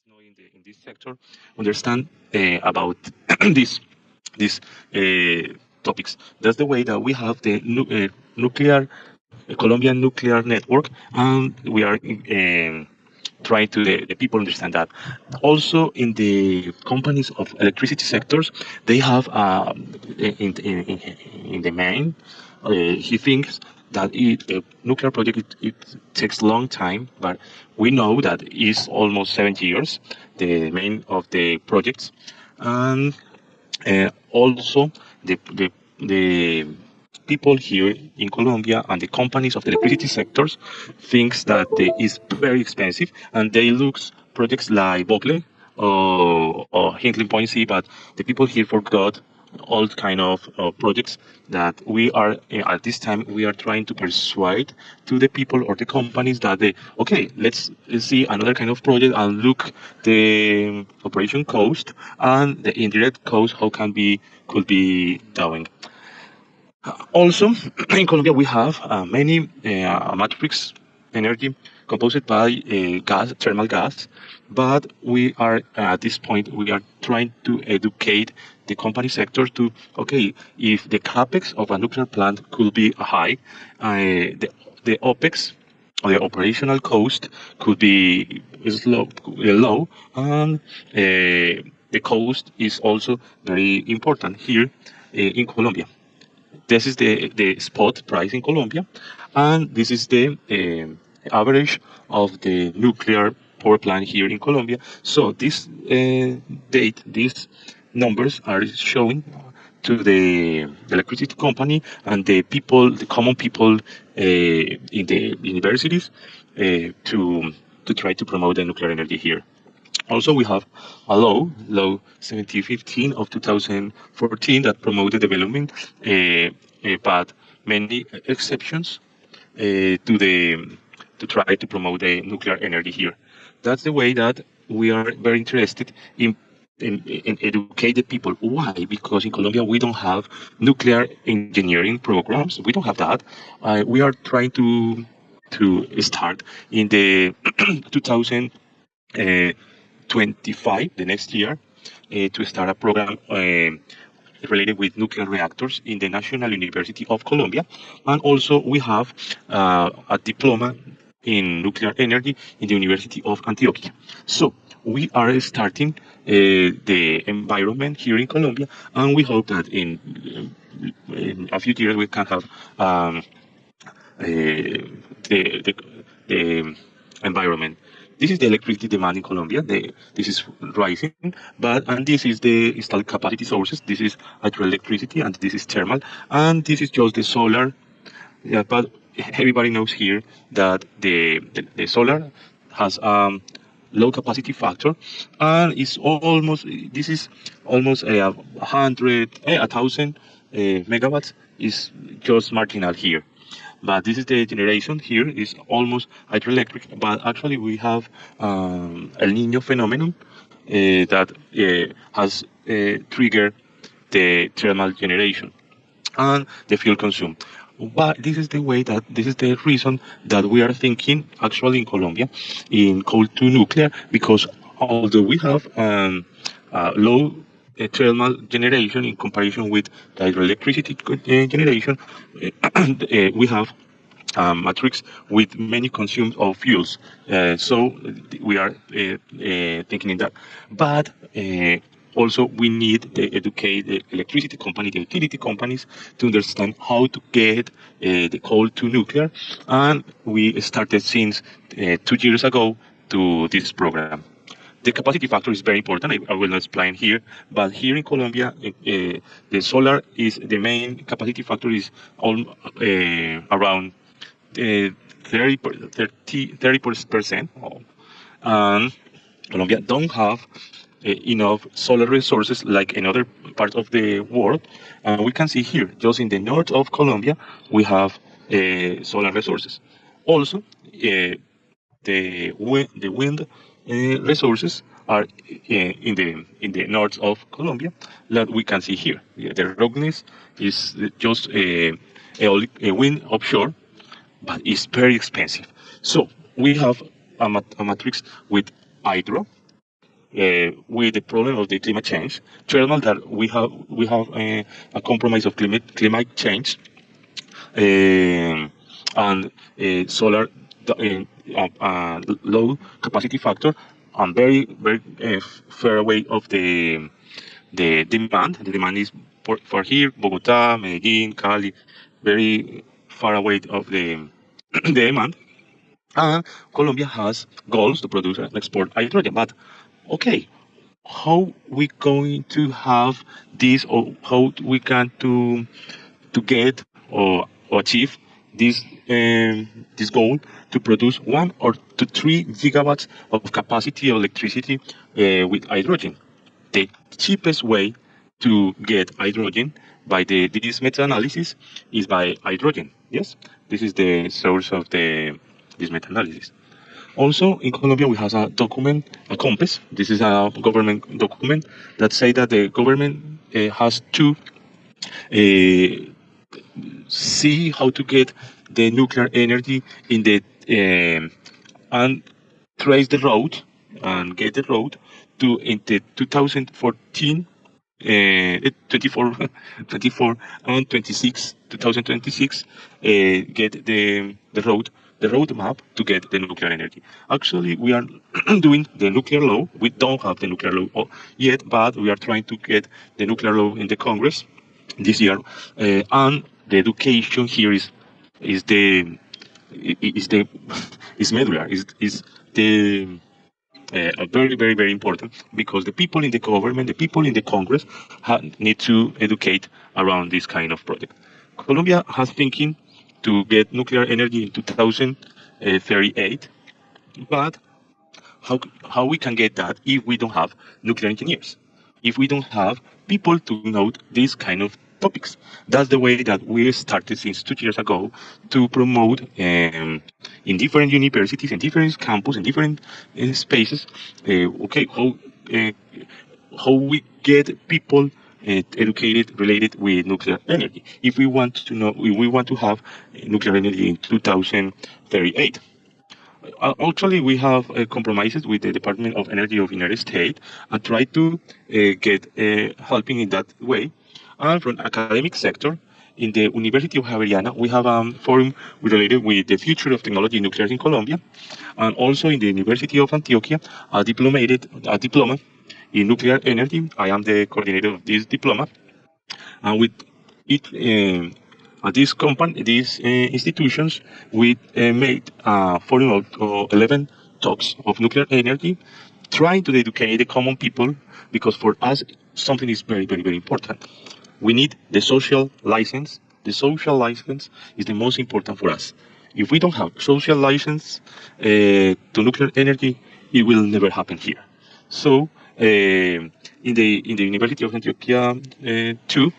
know in this sector understand about this these topics. That's the way that we have the nuclear Colombian nuclear network, and we are trying to the people understand that. Also, in the companies of electricity sectors, they have in the main. He thinks that the nuclear project it takes long time, but we know that it's almost 70 years, the main of the projects, and also the people here in Colombia and the companies of the electricity sectors thinks that they is very expensive, and they look projects like Bocle or Hinkley Point C, but the people here forgot all kind of projects that we are at this time we are trying to persuade to the people or the companies that they okay, let's see another kind of project and look the operation cost and the indirect cost how can be could be doing. Also, in Colombia, we have many matrix energy composed by gas, thermal gas, but we are at this point we are trying to educate the company sector to okay, if the capex of a nuclear plant could be high, the opex or the operational cost could be low, and the cost is also very important here in Colombia. This is the spot price in Colombia, and this is the average of the nuclear power plant here in Colombia. So this date, these numbers are showing to the electricity company and the people, the common people in the universities to try to promote the nuclear energy here. Also, we have a law 1715 of 2014 that promoted development, but many exceptions to try to promote the nuclear energy here. That's the way that we are very interested in educate the people. Why? Because in Colombia we don't have nuclear engineering programs. We don't have that. We are trying to start in the 2000. 25 the next year to start a program related with nuclear reactors in the National University of Colombia. And also we have a diploma in nuclear energy in the University of Antioquia. So we are starting the environment here in Colombia, and we hope that in a few years we can have the environment. This is the electricity demand in Colombia. This is rising, and this is the installed capacity sources. This is hydroelectricity, and this is thermal, and this is just the solar. Yeah, but everybody knows here that the solar has low capacity factor, and it's almost this is almost a hundred, a thousand megawatts is just marginal here. But this is the generation here is almost hydroelectric. But actually, we have El Niño phenomenon that has triggered the thermal generation and the fuel consumed. But this is the way that this is the reason that we are thinking actually in Colombia in coal to nuclear, because although we have low thermal generation in comparison with the hydroelectricity generation, we have matrix with many consumes of fuels. So we are thinking in that. But also we need to educate the electricity company, the utility companies to understand how to get the coal to nuclear. And we started since 2 years ago to this program. The capacity factor is very important. I will not explain here, but here in Colombia, the solar is the main capacity factor is around 30%. And Colombia don't have enough solar resources like in other parts of the world. And we can see here, just in the north of Colombia, we have solar resources. Also, the wind resources are in the north of Colombia that we can see here. The roughness is just a wind offshore, but it's very expensive. So we have a matrix with hydro, with the problem of the climate change. Thermal, that we have a compromise of climate change, and solar, low capacity factor, and very far away of the demand. The demand is for here, Bogota, Medellin, Cali, very far away of the demand. And Colombia has goals to produce and export hydrogen. But okay, how we going to have this, or how we can to get or achieve this this goal to produce 1 or 3 gigawatts of capacity of electricity with hydrogen? The cheapest way to get hydrogen by this meta-analysis is by hydrogen. Yes, this is the source of this meta-analysis. Also, in Colombia, we have a document, a compass. This is a government document that say that the government has to see how to get the nuclear energy in the and trace the road and get the road to in the 2014, 24, 24 and 26, 2026, get the roadmap to get the nuclear energy. Actually, we are doing the nuclear law. We don't have the nuclear law yet, but we are trying to get the nuclear law in the Congress this year. And the education here is the is the is medular, is the very important, because the people in the government, the people in the Congress need to educate around this kind of project. Colombia has thinking to get nuclear energy in 2038, but how we can get that if we don't have nuclear engineers, if we don't have people to know these kind of topics? That's the way that we started since 2 years ago to promote in different universities, in different campus, in different spaces. Okay, uh, how we get people educated related with nuclear energy. If we want to know, if we want to have nuclear energy in 2038. Actually, we have compromises with the Department of Energy of United States and try to get helping in that way. And from academic sector, in the University of Javeriana, we have a forum related with the future of technology in nuclear in Colombia, and also in the University of Antioquia, a diploma in nuclear energy. I am the coordinator of this diploma, and with it, these company, these institutions, we made a forum of 11 talks of nuclear energy, trying to educate the common people, because for us something is very important. We need the social license. The social license is the most important for us. If we don't have social license to nuclear energy, it will never happen here. So in the University of Antioquia too,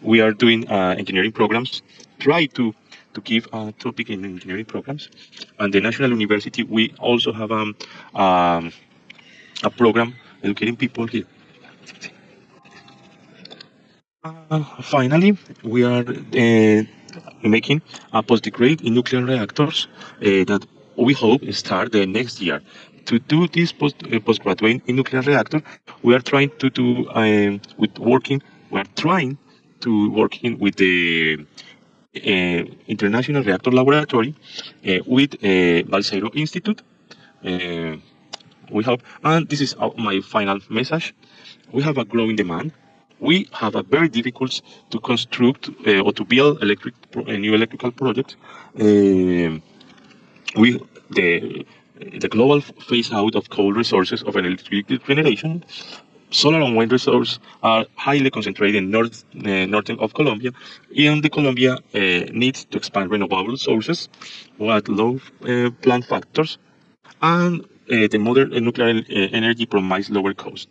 we are doing engineering programs. Try to give a topic in engineering programs, and the National University, we also have a program educating people here. Finally, we are making a postgrad in nuclear reactors that we hope start the next year. To do this postgraduate in nuclear reactor, we are trying to do with working. We are trying to working with the International Reactor Laboratory with Balseiro Institute. Uh, we have, and this is my final message. We have a growing demand. We have a very difficult to construct or to build new electrical projects. We the global phase out of coal resources of electric generation. Solar and wind resources are highly concentrated in northern of Colombia, and the Colombia needs to expand renewable sources with low plant factors, and the modern nuclear energy provides lower cost.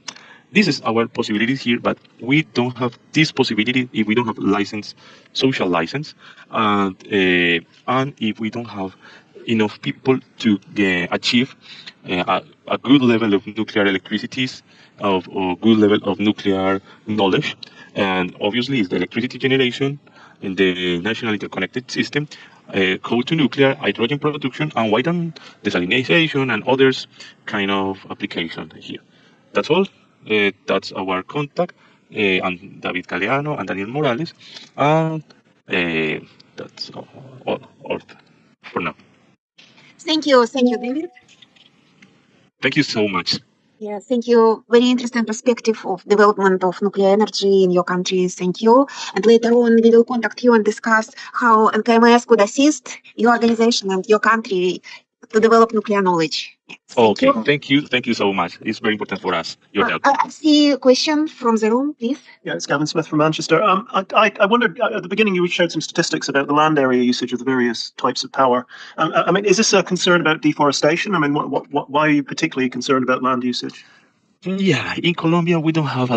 This is our possibilities here, but we don't have this possibility if we don't have license, social license, and if we don't have enough people to achieve a good level of nuclear electricities, of or good level of nuclear knowledge, and obviously is the electricity generation in the national interconnected system, coal to nuclear, hydrogen production, and widen desalination and others kind of application here. that's all. That's our contact. And David Galeano and Daniel Morales. And that's all for now. Thank you, David. Thank you so much. Yeah, thank you. Very interesting perspective of development of nuclear energy in your country. Thank you. And later on, we will contact you and discuss how NKMS could assist your organization and your country to develop nuclear knowledge. Yes, thank you. Thank you so much. It's very important for us, your help. I see a question from the room, please. Yeah, it's Gavin Smith from Manchester. I wondered, at the beginning you showed some statistics about the land area usage of the various types of power. I mean, is this a concern about deforestation? I mean, why are you particularly concerned about land usage? Yeah, in Colombia we don't have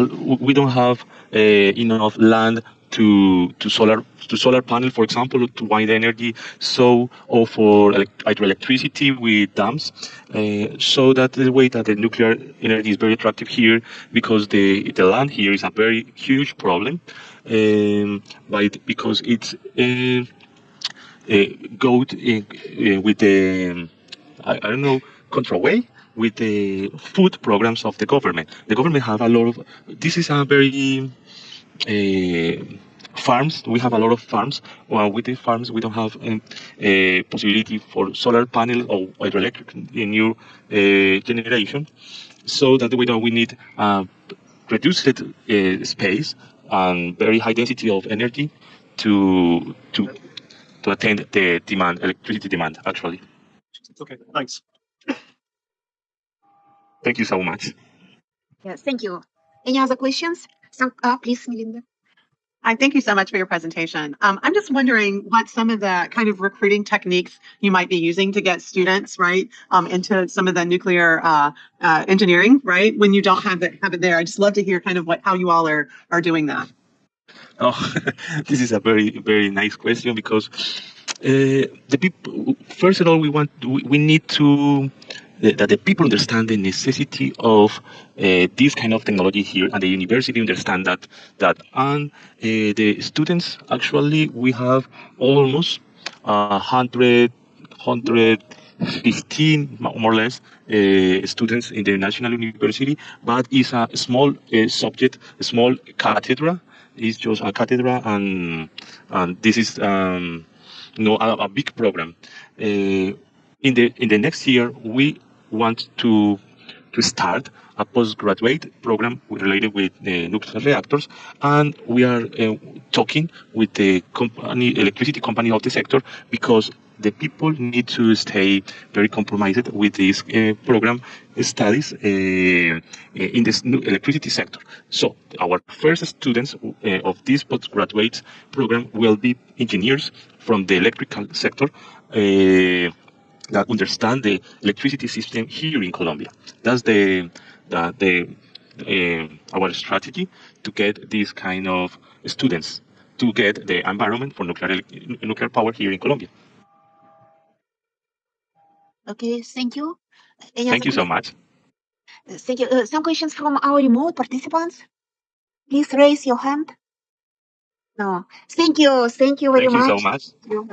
enough land to solar panel, for example, to wind energy, or for hydroelectricity with dams. So that the way that the nuclear energy is very attractive here, because the land here is a very huge problem, because it's with the I don't know, control way with the food programs of the government. The government have a lot of. This is a very farms. We have a lot of farms. Well, with these farms, we don't have a possibility for solar panel or hydroelectric new generation. So that we need reduced space and very high density of energy to attend the demand, electricity demand, actually. Okay, thanks. Thank you so much. Yes, thank you. Any other questions? Please, Melinda. Hi, thank you so much for your presentation. I'm just wondering what some of the kind of recruiting techniques you might be using to get students, right, into some of the nuclear engineering, right, when you don't have it there. I'd just love to hear kind of how you all are doing that. Oh, this is a very, very nice question, because the people. First of all, we need to that the people understand the necessity of this kind of technology here, and the university understand and the students, actually we have almost 115 more or less students in the national university, but it's a small subject, a small cathedra. It's just a cathedra, and this is a big program. In the next year, we want to start a postgraduate program related with nuclear reactors, and we are talking with the electricity company of the sector, because the people need to stay very compromised with this program studies in this electricity sector. So our first students of this postgraduate program will be engineers from the electrical sector, that understand the electricity system here in Colombia. That's our strategy to get these kind of students, to get the environment for nuclear power here in Colombia. Okay, thank you. Thank you so much. Thank you. Some questions from our remote participants. Please raise your hand. No. Thank you. Thank you very much. Thank you so much. You